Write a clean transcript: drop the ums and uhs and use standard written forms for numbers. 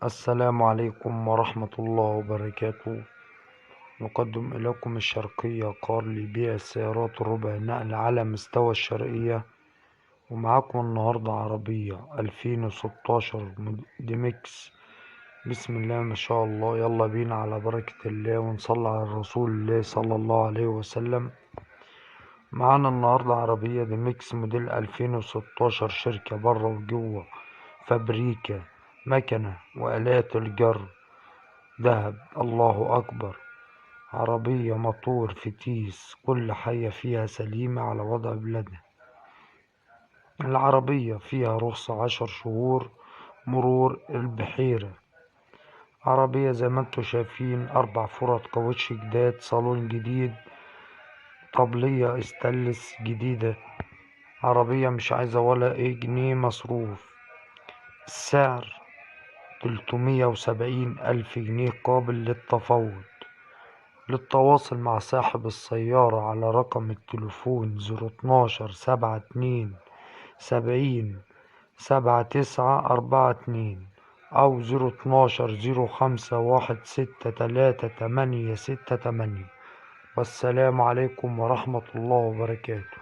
السلام عليكم ورحمة الله وبركاته. نقدم إليكم الشرقية كار لبيع السيارات الربع نقل على مستوى الشرقية، ومعاكم النهاردة عربية 2016 ديمكس. بسم الله ما شاء الله، يلا بينا على بركة الله ونصلي على رسول الله صلى الله عليه وسلم. معانا النهاردة عربية ديمكس موديل 2016، شركة بره وجوه، فابريكا، مكنة وآلات الجر، دهب، الله أكبر. عربية موتور فتيس، كل حاجة فيها سليمة على وضع بلادها. العربية فيها رخصة 10 شهور مرور البحيرة. عربية زي ما انتوا شايفين، 4 فرط كاوتش جداد، صالون جديد، طبلية استانلس جديدة. عربية مش عايزة ولا جنيه مصروف. السعر 370,000 جنيه قابل للتفاوض. للتواصل مع صاحب السيارة على رقم التليفون 012 70 79 42، أو 012 05 16 38. والسلام عليكم ورحمة الله وبركاته.